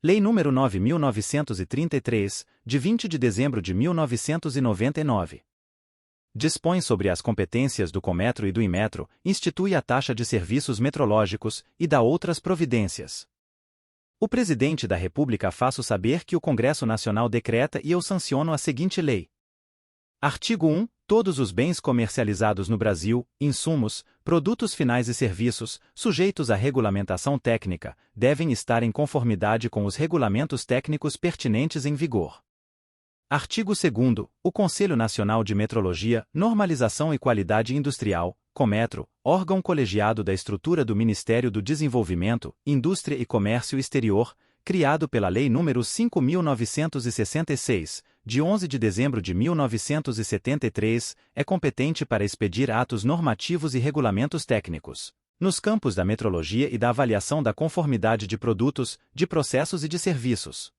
Lei nº 9.933, de 20 de dezembro de 1999. Dispõe sobre as competências do Cometro e do Inmetro, institui a taxa de serviços metrológicos e dá outras providências. O Presidente da República faço saber que o Congresso Nacional decreta e eu sanciono a seguinte lei. Artigo 1. Todos os bens comercializados no Brasil, insumos, produtos finais e serviços, sujeitos à regulamentação técnica, devem estar em conformidade com os regulamentos técnicos pertinentes em vigor. Artigo 2º. O Conselho Nacional de Metrologia, Normalização e Qualidade Industrial, Cometro, órgão colegiado da estrutura do Ministério do Desenvolvimento, Indústria e Comércio Exterior, criado pela Lei nº 5.966, de 11 de dezembro de 1973, é competente para expedir atos normativos e regulamentos técnicos, nos campos da metrologia e da avaliação da conformidade de produtos, de processos e de serviços.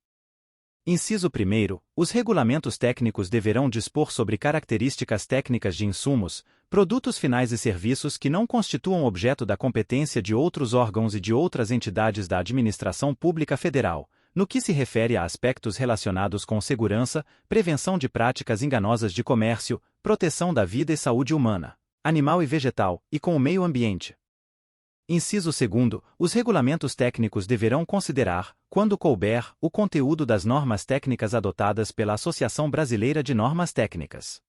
Inciso 1º. Os regulamentos técnicos deverão dispor sobre características técnicas de insumos, produtos finais e serviços que não constituam objeto da competência de outros órgãos e de outras entidades da administração pública federal, no que se refere a aspectos relacionados com segurança, prevenção de práticas enganosas de comércio, proteção da vida e saúde humana, animal e vegetal, e com o meio ambiente. Inciso 2º. Os regulamentos técnicos deverão considerar, quando couber, o conteúdo das normas técnicas adotadas pela Associação Brasileira de Normas Técnicas.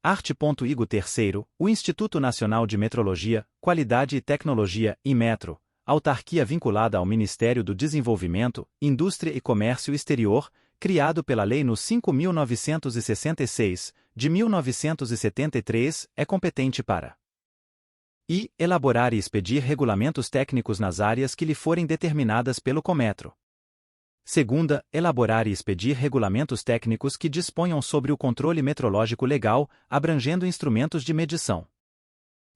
Art. Igo 3º. O Instituto Nacional de Metrologia, Qualidade e Tecnologia, Inmetro, autarquia vinculada ao Ministério do Desenvolvimento, Indústria e Comércio Exterior, criado pela Lei nº 5.966, de 1973, é competente para I. Elaborar e expedir regulamentos técnicos nas áreas que lhe forem determinadas pelo Cometro. 2ª. Elaborar e expedir regulamentos técnicos que disponham sobre o controle metrológico legal, abrangendo instrumentos de medição.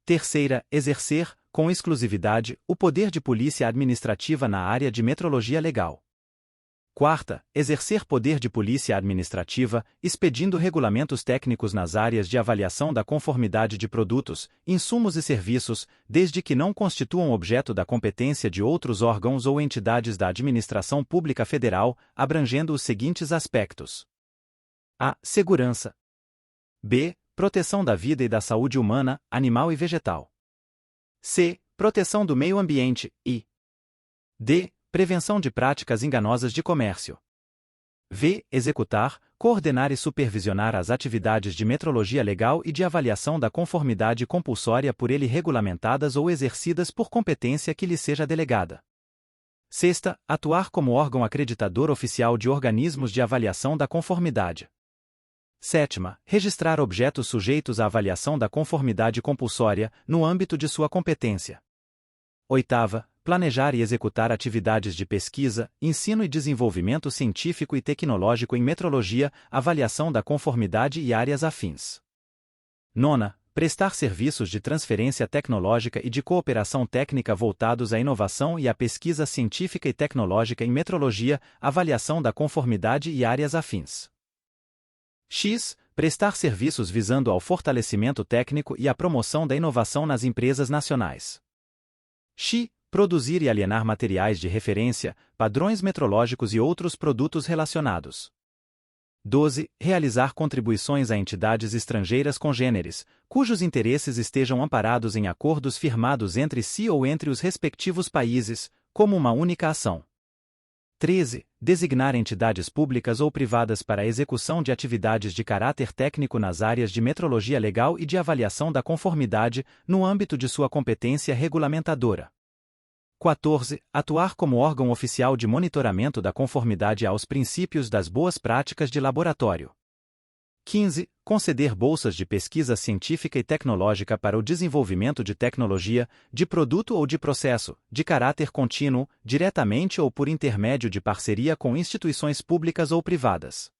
3ª. Exercer, com exclusividade, o poder de polícia administrativa na área de metrologia legal. 4ª. Exercer poder de polícia administrativa, expedindo regulamentos técnicos nas áreas de avaliação da conformidade de produtos, insumos e serviços, desde que não constituam objeto da competência de outros órgãos ou entidades da administração pública federal, abrangendo os seguintes aspectos: a. Segurança. b. Proteção da vida e da saúde humana, animal e vegetal. c. Proteção do meio ambiente e d. Prevenção de práticas enganosas de comércio. v. Executar, coordenar e supervisionar as atividades de metrologia legal e de avaliação da conformidade compulsória por ele regulamentadas ou exercidas por competência que lhe seja delegada. 6ª. Atuar como órgão acreditador oficial de organismos de avaliação da conformidade. 7ª. Registrar objetos sujeitos à avaliação da conformidade compulsória, no âmbito de sua competência. 8ª. Planejar e executar atividades de pesquisa, ensino e desenvolvimento científico e tecnológico em metrologia, avaliação da conformidade e áreas afins. 9ª. Prestar serviços de transferência tecnológica e de cooperação técnica voltados à inovação e à pesquisa científica e tecnológica em metrologia, avaliação da conformidade e áreas afins. X. Prestar serviços visando ao fortalecimento técnico e à promoção da inovação nas empresas nacionais. X. Produzir e alienar materiais de referência, padrões metrológicos e outros produtos relacionados. 12. Realizar contribuições a entidades estrangeiras congêneres, cujos interesses estejam amparados em acordos firmados entre si ou entre os respectivos países, como uma única ação. 13. Designar entidades públicas ou privadas para a execução de atividades de caráter técnico nas áreas de metrologia legal e de avaliação da conformidade, no âmbito de sua competência regulamentadora. 14. Atuar como órgão oficial de monitoramento da conformidade aos princípios das boas práticas de laboratório. 15. Conceder bolsas de pesquisa científica e tecnológica para o desenvolvimento de tecnologia, de produto ou de processo, de caráter contínuo, diretamente ou por intermédio de parceria com instituições públicas ou privadas.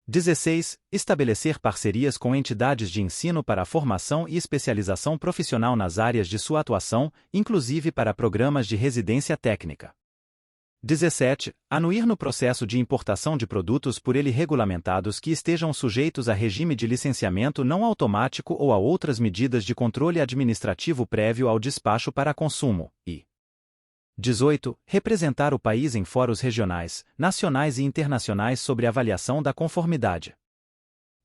16. Estabelecer parcerias com entidades de ensino para a formação e especialização profissional nas áreas de sua atuação, inclusive para programas de residência técnica. 17. Anuir no processo de importação de produtos por ele regulamentados que estejam sujeitos a regime de licenciamento não automático ou a outras medidas de controle administrativo prévio ao despacho para consumo, e 18. Representar o país em fóruns regionais, nacionais e internacionais sobre avaliação da conformidade.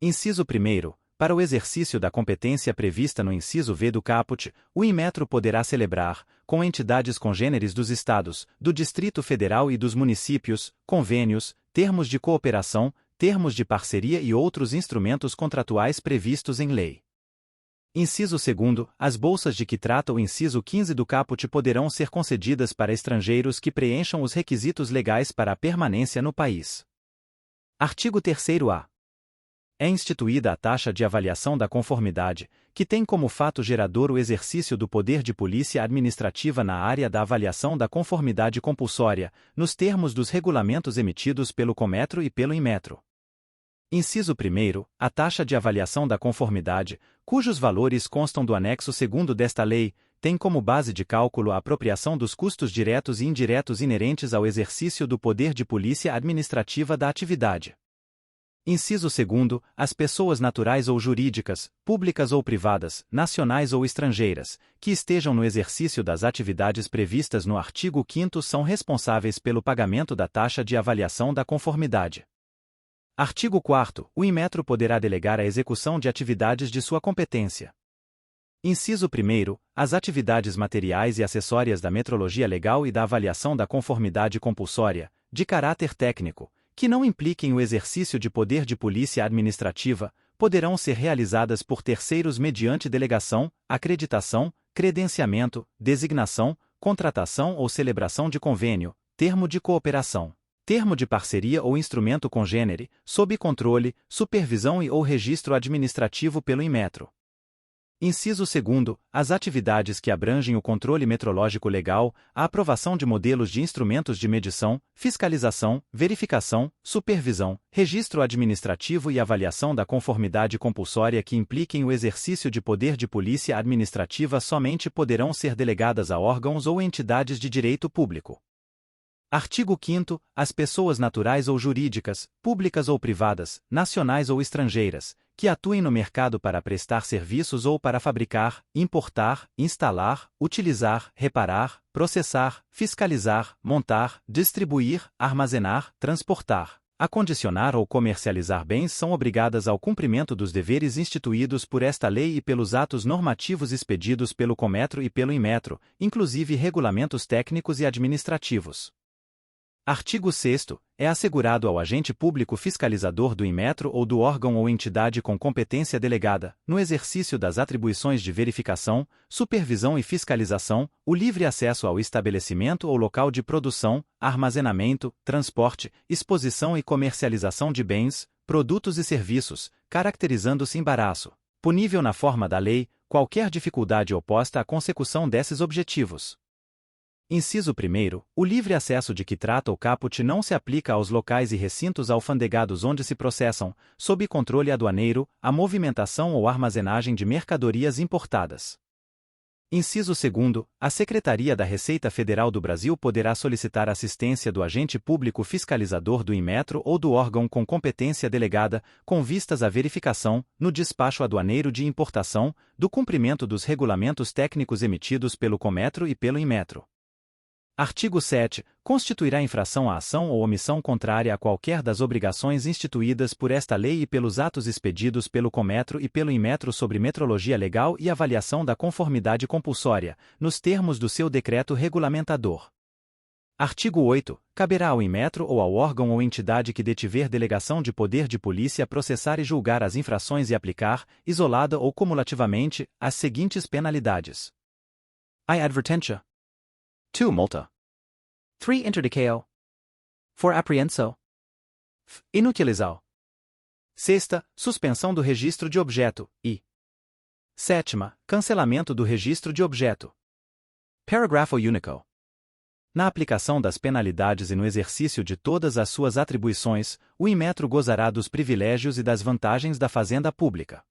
Inciso 1. Para o exercício da competência prevista no inciso V do caput, o Inmetro poderá celebrar, com entidades congêneres dos Estados, do Distrito Federal e dos municípios, convênios, termos de cooperação, termos de parceria e outros instrumentos contratuais previstos em lei. Inciso 2. As bolsas de que trata o inciso 15 do caput poderão ser concedidas para estrangeiros que preencham os requisitos legais para a permanência no país. Artigo 3º-A. É instituída a taxa de avaliação da conformidade, que tem como fato gerador o exercício do poder de polícia administrativa na área da avaliação da conformidade compulsória, nos termos dos regulamentos emitidos pelo Cometro e pelo Inmetro. Inciso 1. A taxa de avaliação da conformidade, cujos valores constam do anexo 2º desta lei, tem como base de cálculo a apropriação dos custos diretos e indiretos inerentes ao exercício do poder de polícia administrativa da atividade. Inciso 2. As pessoas naturais ou jurídicas, públicas ou privadas, nacionais ou estrangeiras, que estejam no exercício das atividades previstas no artigo 5º são responsáveis pelo pagamento da taxa de avaliação da conformidade. Artigo 4º. O Inmetro poderá delegar a execução de atividades de sua competência. Inciso 1. As atividades materiais e acessórias da metrologia legal e da avaliação da conformidade compulsória, de caráter técnico, que não impliquem o exercício de poder de polícia administrativa, poderão ser realizadas por terceiros mediante delegação, acreditação, credenciamento, designação, contratação ou celebração de convênio, termo de cooperação, termo de parceria ou instrumento congênere, sob controle, supervisão e ou registro administrativo pelo Inmetro. Inciso 2. As atividades que abrangem o controle metrológico legal, a aprovação de modelos de instrumentos de medição, fiscalização, verificação, supervisão, registro administrativo e avaliação da conformidade compulsória que impliquem o exercício de poder de polícia administrativa somente poderão ser delegadas a órgãos ou entidades de direito público. Artigo 5º. As pessoas naturais ou jurídicas, públicas ou privadas, nacionais ou estrangeiras, que atuem no mercado para prestar serviços ou para fabricar, importar, instalar, utilizar, reparar, processar, fiscalizar, montar, distribuir, armazenar, transportar, acondicionar ou comercializar bens são obrigadas ao cumprimento dos deveres instituídos por esta lei e pelos atos normativos expedidos pelo Cometro e pelo Inmetro, inclusive regulamentos técnicos e administrativos. Artigo 6º. É assegurado ao agente público fiscalizador do Inmetro ou do órgão ou entidade com competência delegada, no exercício das atribuições de verificação, supervisão e fiscalização, o livre acesso ao estabelecimento ou local de produção, armazenamento, transporte, exposição e comercialização de bens, produtos e serviços, caracterizando-se embaraço, punível na forma da lei, qualquer dificuldade oposta à consecução desses objetivos. Inciso 1. O livre acesso de que trata o caput não se aplica aos locais e recintos alfandegados onde se processam, sob controle aduaneiro, a movimentação ou armazenagem de mercadorias importadas. Inciso 2. A Secretaria da Receita Federal do Brasil poderá solicitar assistência do agente público fiscalizador do Inmetro ou do órgão com competência delegada, com vistas à verificação, no despacho aduaneiro de importação, do cumprimento dos regulamentos técnicos emitidos pelo Cometro e pelo Inmetro. Artigo 7. Constituirá infração a ação ou omissão contrária a qualquer das obrigações instituídas por esta lei e pelos atos expedidos pelo Cometro e pelo Inmetro sobre metrologia legal e avaliação da conformidade compulsória, nos termos do seu decreto regulamentador. Artigo 8. Caberá ao Inmetro ou ao órgão ou entidade que detiver delegação de poder de polícia processar e julgar as infrações e aplicar, isolada ou cumulativamente, as seguintes penalidades: I. Advertência. 2. Multa. 3. Interdicao. 4. Apreensão. Inutilizal. 6. Suspensão do registro de objeto, e 7. Cancelamento do registro de objeto. Parágrafo único. Na aplicação das penalidades e no exercício de todas as suas atribuições, o Inmetro gozará dos privilégios e das vantagens da fazenda pública.